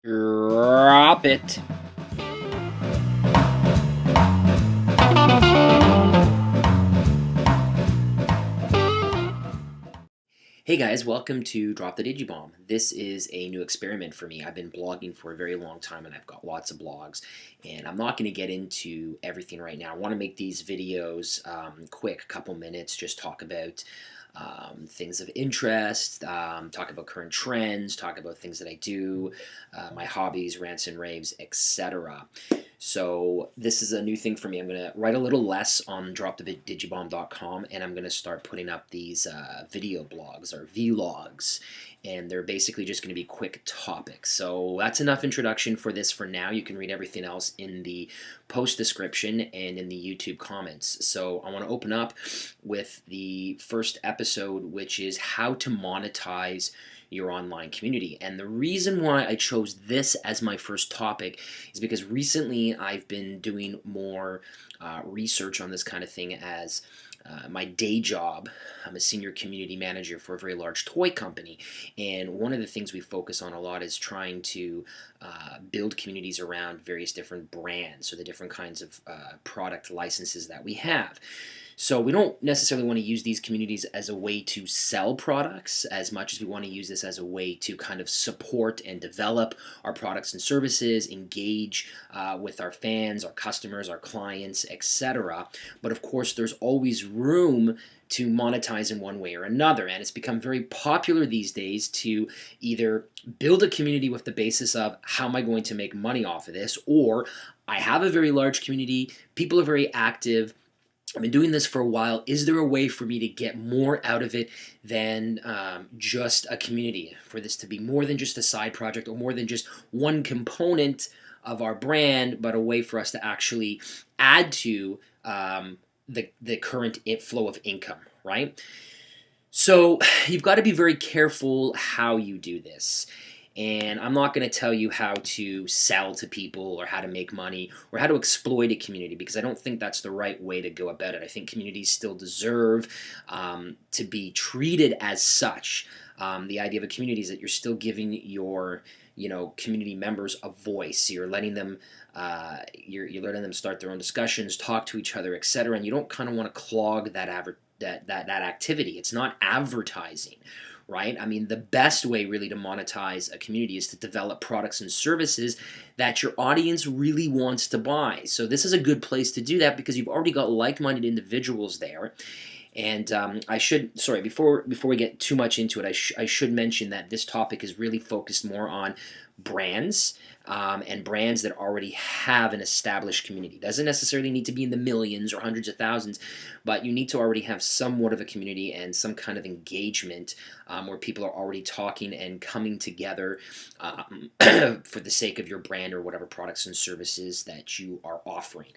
Drop it. Hey guys, welcome to Drop the Digibomb. This is a new experiment for me. I've been blogging for a very long time and I've got lots of blogs, and I'm not going to get into everything right now. I want to make these videos quick, couple minutes, just talk about things of interest, talk about current trends, talk about things that I do, my hobbies, rants and raves, etc. So this is a new thing for me. I'm going to write a little less on dropthedigibomb.com, and I'm going to start putting up these video blogs or vlogs, and they're basically just going to be quick topics. So that's enough introduction for this for now. You can read everything else in the post description and in the YouTube comments. So I want to open up with the first episode, which is how to monetize your online community. And the reason why I chose this as my first topic is because recently I've been doing more research on this kind of thing as my day job. I'm a senior community manager for a very large toy company, and one of the things we focus on a lot is trying to build communities around various different brands, so the different kinds of product licenses that we have. So we don't necessarily want to use these communities as a way to sell products as much as we want to use this as a way to kind of support and develop our products and services, engage with our fans, our customers, our clients, etc. But of course, there's always room to monetize in one way or another, and it's become very popular these days to either build a community with the basis of how am I going to make money off of this, or I have a very large community, people are very active, I've been doing this for a while. Is there a way for me to get more out of it than just a community? For this to be more than just a side project or more than just one component of our brand, but a way for us to actually add to the current flow of income, right? So you've got to be very careful how you do this. And I'm not going to tell you how to sell to people or how to make money or how to exploit a community, because I don't think that's the right way to go about it. I think communities still deserve to be treated as such. The idea of a community is that you're still giving your community members a voice. You're letting them you're letting them start their own discussions, talk to each other, etc. And you don't kind of want to clog that activity. It's not advertising. Right? I mean, the best way really to monetize a community is to develop products and services that your audience really wants to buy. So this is a good place to do that because you've already got like-minded individuals there. And before we get too much into it, I should mention that this topic is really focused more on brands and brands that already have an established community. It doesn't necessarily need to be in the millions or hundreds of thousands, but you need to already have somewhat of a community and some kind of engagement where people are already talking and coming together for the sake of your brand or whatever products and services that you are offering.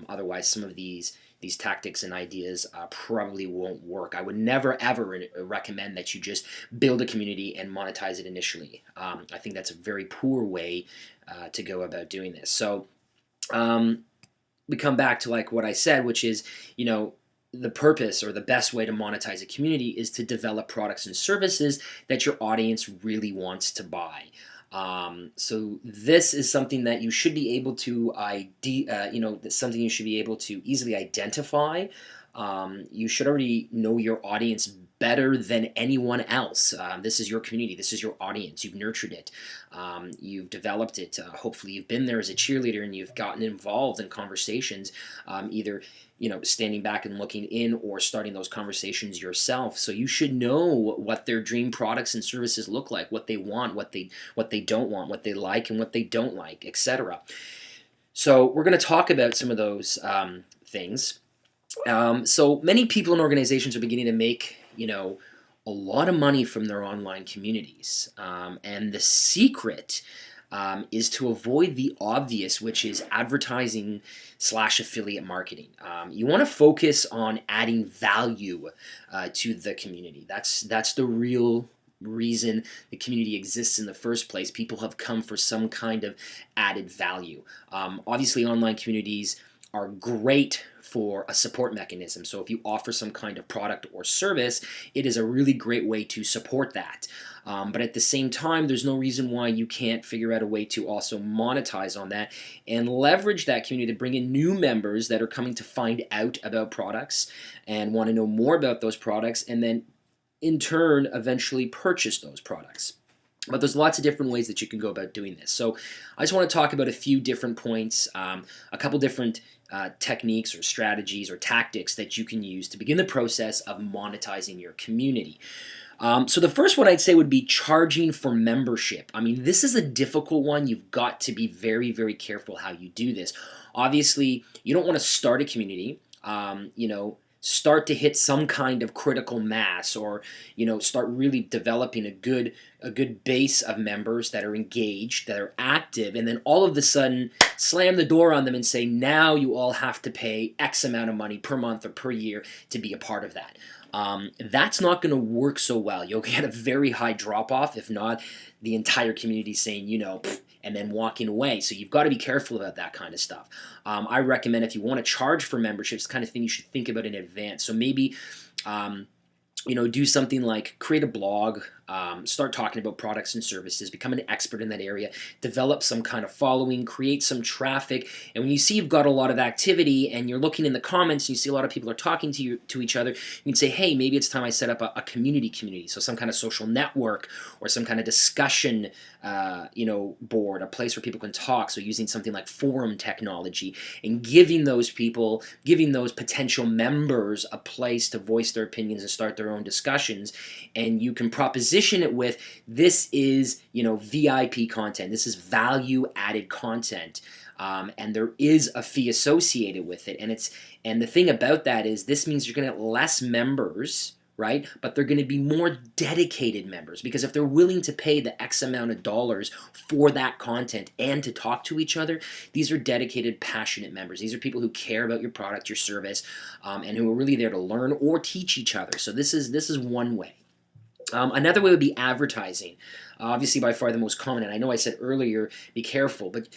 Otherwise, some of these tactics and ideas probably won't work. I would never ever recommend that you just build a community and monetize it initially. I think that's a very poor way to go about doing this. So we come back to like what I said, which is, the purpose or the best way to monetize a community is to develop products and services that your audience really wants to buy. So this is something that you should be able to that's something you should be able to easily identify. You should already know your audience better than anyone else. This is your community. This is your audience. You've nurtured it. You've developed it. Hopefully you've been there as a cheerleader and you've gotten involved in conversations, either standing back and looking in or starting those conversations yourself. So you should know what their dream products and services look like, what they want, what they don't want, what they like and what they don't like, etc. So we're going to talk about some of those things. So many people and organizations are beginning to make, a lot of money from their online communities. And the secret is to avoid the obvious, which is advertising / affiliate marketing. You want to focus on adding value to the community. That's the real reason the community exists in the first place. People have come for some kind of added value. Obviously, online communities are great for a support mechanism. So if you offer some kind of product or service, it is a really great way to support that. But at the same time, there's no reason why you can't figure out a way to also monetize on that and leverage that community to bring in new members that are coming to find out about products and want to know more about those products, and then in turn eventually purchase those products. But there's lots of different ways that you can go about doing this. So I just want to talk about a few different points, a couple different techniques or strategies or tactics that you can use to begin the process of monetizing your community. So the first one I'd say would be charging for membership. I mean, this is a difficult one. You've got to be very, very careful how you do this. Obviously, you don't want to start a community, start to hit some kind of critical mass, or start really developing a good base of members that are engaged, that are active, and then all of a sudden slam the door on them and say, now you all have to pay X amount of money per month or per year to be a part of that. That's not going to work so well. You'll get a very high drop off, if not the entire community saying, and then walking away. So you've got to be careful about that kind of stuff. I recommend, if you want to charge for memberships, the kind of thing you should think about in advance. So maybe do something like create a blog, start talking about products and services, become an expert in that area, develop some kind of following, create some traffic. And when you see you've got a lot of activity and you're looking in the comments and you see a lot of people are talking to each other, you can say, hey, maybe it's time I set up a community. So some kind of social network or some kind of discussion board, a place where people can talk. So using something like forum technology and giving those potential members a place to voice their opinions and start their own discussions. And you can proposition it with, this is VIP content, this is value added content, and there is a fee associated with it. And the thing about that is, this means you're going to get less members, right? But they're going to be more dedicated members, because if they're willing to pay the X amount of dollars for that content and to talk to each other, these are dedicated, passionate members. These are people who care about your product, your service, and who are really there to learn or teach each other. So this is one way. Another way would be advertising. Obviously, by far the most common, and I know I said earlier, be careful, but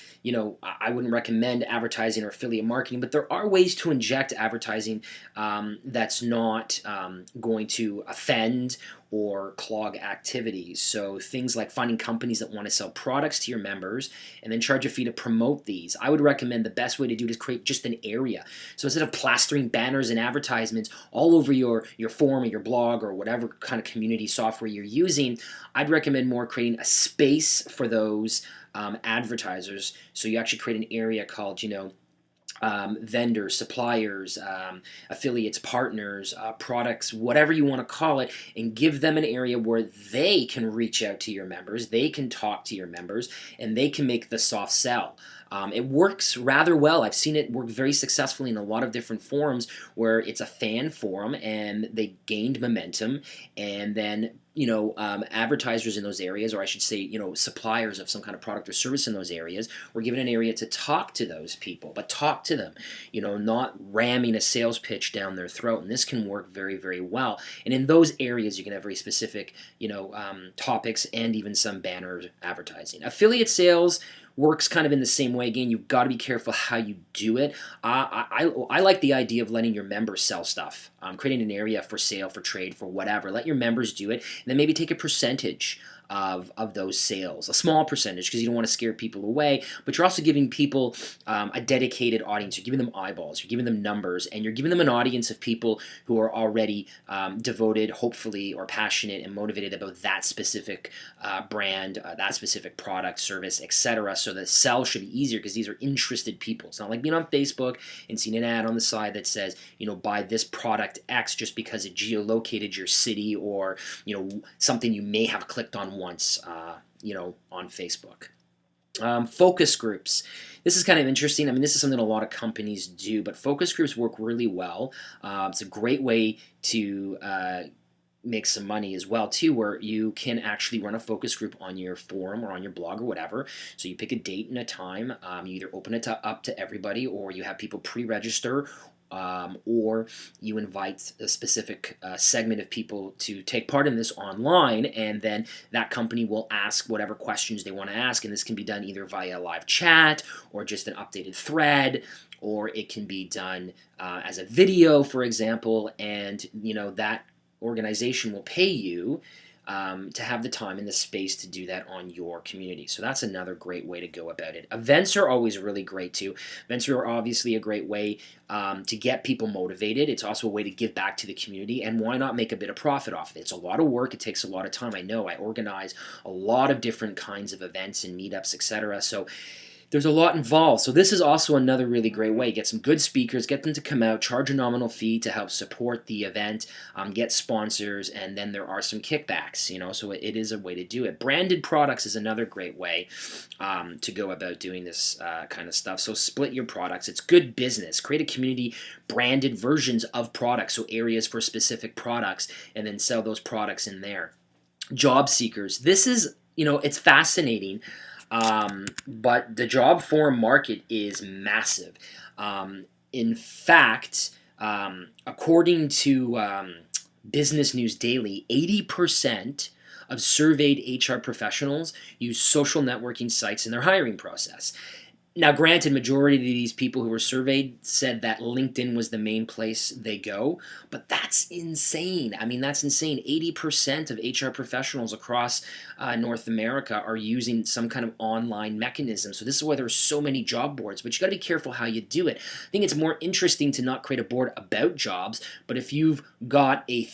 I wouldn't recommend advertising or affiliate marketing, but there are ways to inject advertising that's not going to offend or clog activities. So things like finding companies that want to sell products to your members and then charge a fee to promote these. I would recommend the best way to do it is create just an area. So instead of plastering banners and advertisements all over your forum or your blog or whatever kind of community software you're using, I'd recommend more creating a space for those advertisers. So you actually create an area called, vendors, suppliers, affiliates, partners, products, whatever you want to call it, and give them an area where they can reach out to your members, they can talk to your members, and they can make the soft sell. It works rather well. I've seen it work very successfully in a lot of different forums where it's a fan forum and they gained momentum, and then advertisers in those areas, or I should say, suppliers of some kind of product or service in those areas, were given an area to talk to those people, but talk to them, not ramming a sales pitch down their throat. And this can work very, very well. And in those areas, you can have very specific, topics and even some banner advertising. Affiliate sales works kind of in the same way. Again, you've got to be careful how you do it. I like the idea of letting your members sell stuff, creating an area for sale, for trade, for whatever. Let your members do it, and then maybe take a percentage of those sales, a small percentage, because you don't want to scare people away, but you're also giving people a dedicated audience. You're giving them eyeballs, you're giving them numbers, and you're giving them an audience of people who are already devoted, hopefully, or passionate and motivated about that specific brand, that specific product, service, etc. So the sell should be easier because these are interested people. It's not like being on Facebook and seeing an ad on the side that says, buy this product X just because it geolocated your city, or something you may have clicked on once, on Facebook. Focus groups. This is kind of interesting. I mean, this is something a lot of companies do, but focus groups work really well. It's a great way to make some money as well too, where you can actually run a focus group on your forum or on your blog or whatever. So you pick a date and a time. You either open it up to everybody, or you have people pre-register. or you invite a specific segment of people to take part in this online, and then that company will ask whatever questions they want to ask, and this can be done either via live chat or just an updated thread, or it can be done as a video, for example, and that organization will pay you to have the time and the space to do that on your community. So that's another great way to go about it. Events are always really great too. Events are obviously a great way to get people motivated. It's also a way to give back to the community, and why not make a bit of profit off of it? It's a lot of work. It takes a lot of time. I know I organize a lot of different kinds of events and meetups, etc. So there's a lot involved. So this is also another really great way. Get some good speakers, get them to come out, charge a nominal fee to help support the event, get sponsors, and then there are some kickbacks, so it is a way to do it. Branded products is another great way to go about doing this kind of stuff. So split your products. It's good business. Create a community branded versions of products, so areas for specific products, and then sell those products in there. Job seekers. This is, it's fascinating. But the job forum market is massive. In fact, according to Business News Daily, 80% of surveyed HR professionals use social networking sites in their hiring process. Now, granted, majority of these people who were surveyed said that LinkedIn was the main place they go, but that's insane. I mean, that's insane. 80% of HR professionals across North America are using some kind of online mechanism. So this is why there's so many job boards, but you got to be careful how you do it. I think it's more interesting to not create a board about jobs, but if you've got a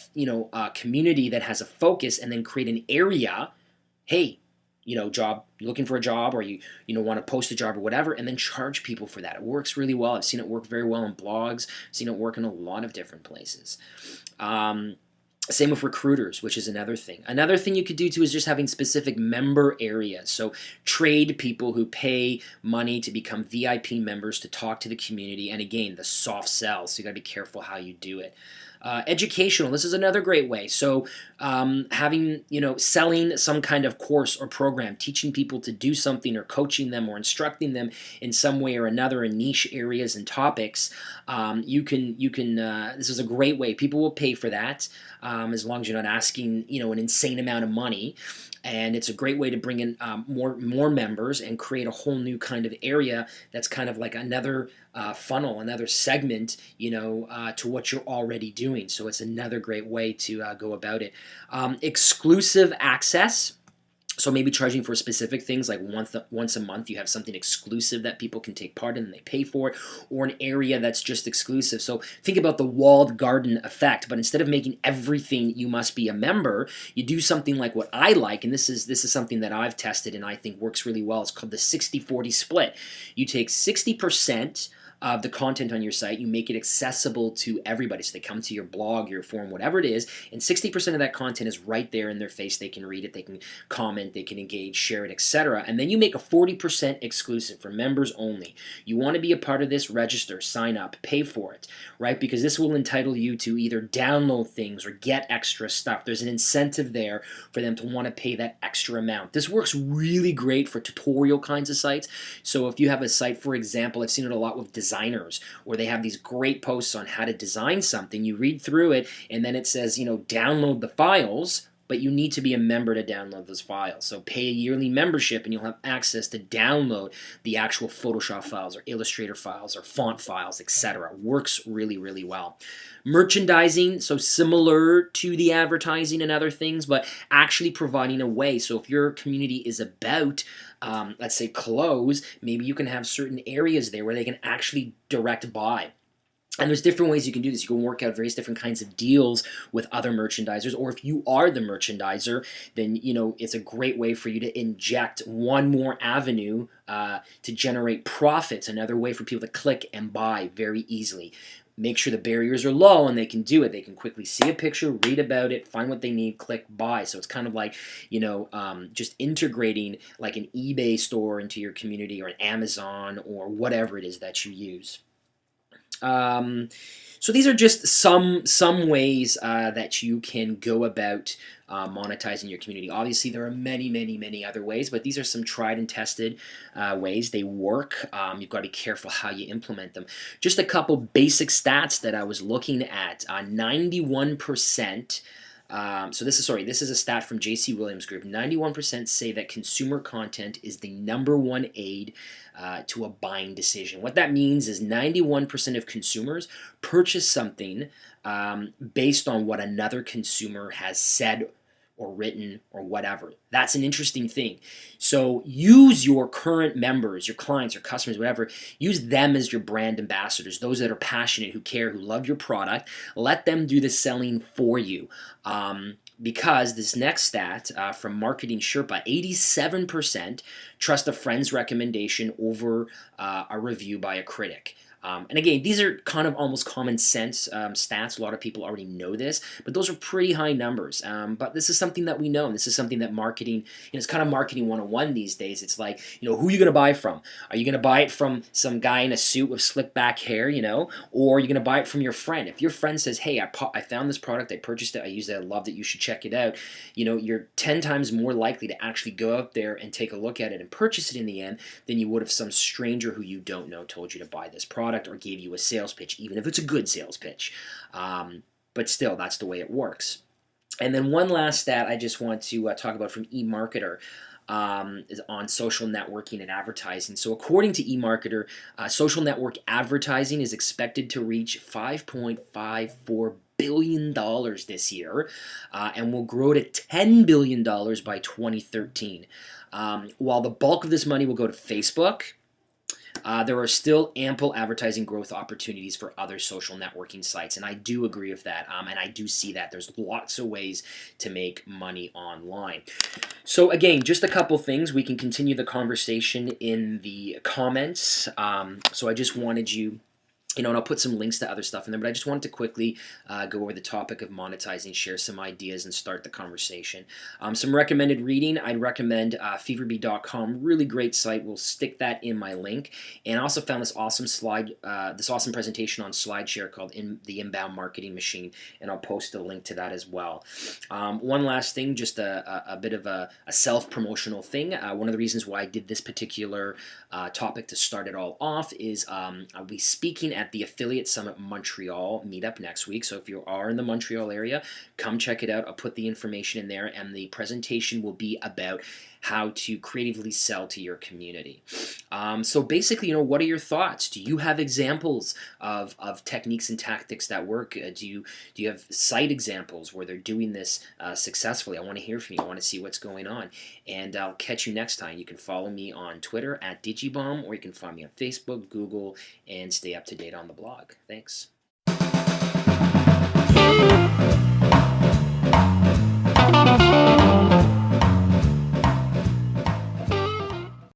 community that has a focus, and then create an area, hey, job, looking for a job, or you want to post a job or whatever, and then charge people for that. It works really well. I've seen it work very well in blogs. I've seen it work in a lot of different places. Same with recruiters, which is another thing. Another thing you could do too is just having specific member areas. So trade people who pay money to become VIP members to talk to the community. And again, the soft sell. So you got to be careful how you do it. Educational. This is another great way. So having, selling some kind of course or program, teaching people to do something, or coaching them or instructing them in some way or another in niche areas and topics. You can. This is a great way. People will pay for that as long as you're not asking, an insane amount of money. And it's a great way to bring in more members and create a whole new kind of area that's kind of like another funnel, another segment, to what you're already doing. So it's another great way to go about it. Exclusive access. So maybe charging for specific things, like once a month you have something exclusive that people can take part in and they pay for it, or an area that's just exclusive. So think about the walled garden effect, but instead of making everything you must be a member, you do something like what I like, and this is something that I've tested and I think works really well. It's called the 60-40 split. You take 60% of the content on your site, you make it accessible to everybody. So they come to your blog, your forum, whatever it is, and 60% of that content is right there in their face. They can read it, they can comment, they can engage, share it, etc. And then you make a 40% exclusive for members only. You want to be a part of this? Register, sign up, pay for it, right? Because this will entitle you to either download things or get extra stuff. There's an incentive there for them to want to pay that extra amount. This works really great for tutorial kinds of sites. So if you have a site, for example, I've seen it a lot with designers, where they have these great posts on how to design something. You read through it, and then it says, download the files, but you need to be a member to download those files. So pay a yearly membership, and you'll have access to download the actual Photoshop files or Illustrator files or font files, etc. Works really, really well. Merchandising, so similar to the advertising and other things, but actually providing a way. So if your community is about, let's say, clothes, maybe you can have certain areas there where they can actually direct buy. And there's different ways you can do this. You can work out various different kinds of deals with other merchandisers, or if you are the merchandiser, then it's a great way for you to inject one more avenue to generate profits, another way for people to click and buy very easily. Make sure the barriers are low and they can do it. They can quickly see a picture, read about it, find what they need, click buy. So it's kind of like, just integrating like an eBay store into your community, or an Amazon, or whatever it is that you use. So these are just some ways that you can go about monetizing your community. Obviously, there are many other ways, but these are some tried and tested ways. They work. You've got to be careful how you implement them. Just a couple basic stats that I was looking at. 91%. So this is a stat from JC Williams Group. 91% say that consumer content is the #1 aid to a buying decision. What that means is 91% of consumers purchase something based on what another consumer has said or written or whatever. That's an interesting thing. So use your current members, your clients, your customers, whatever, use them as your brand ambassadors, those that are passionate, who care, who love your product. Let them do the selling for you. Because this next stat from Marketing Sherpa, 87% trust a friend's recommendation over a review by a critic. And again, these are kind of almost common sense stats. A lot of people already know this, but those are pretty high numbers. But this is something that we know, and this is something that marketing, it's kind of marketing 101 these days. It's like, who are you going to buy from? Are you going to buy it from some guy in a suit with slick back hair, or are you going to buy it from your friend? If your friend says, hey, I found this product, I purchased it, I used it, I loved it, you should check it out, you're 10 times more likely to actually go out there and take a look at it and purchase it in the end than you would if some stranger who you don't know told you to buy this product or gave you a sales pitch, even if it's a good sales pitch. But still, that's the way it works. And then one last stat I just want to talk about from eMarketer is on social networking and advertising. So according to eMarketer, social network advertising is expected to reach $5.54 billion this year and will grow to $10 billion by 2013. While the bulk of this money will go to Facebook, there are still ample advertising growth opportunities for other social networking sites, and I do agree with that, and I do see that. There's lots of ways to make money online. So again, just a couple things. We can continue the conversation in the comments. So I just wanted you... and I'll put some links to other stuff in there, but I just wanted to quickly go over the topic of monetizing, share some ideas, and start the conversation. Some recommended reading, I'd recommend feverbee.com, really great site. We'll stick that in my link. And I also found this awesome presentation on SlideShare called The Inbound Marketing Machine, and I'll post a link to that as well. One last thing, just a bit of a self-promotional thing. One of the reasons why I did this particular topic to start it all off is I'll be speaking at the Affiliate Summit Montreal meetup next week. So if you are in the Montreal area, come check it out. I'll put the information in there, and the presentation will be about how to creatively sell to your community. So basically, what are your thoughts? Do you have examples of techniques and tactics that work? Do you have site examples where they're doing this successfully? I want to hear from you. I want to see what's going on. And I'll catch you next time. You can follow me on Twitter at Digibomb, or you can find me on Facebook, Google, and stay up to date on the blog. Thanks.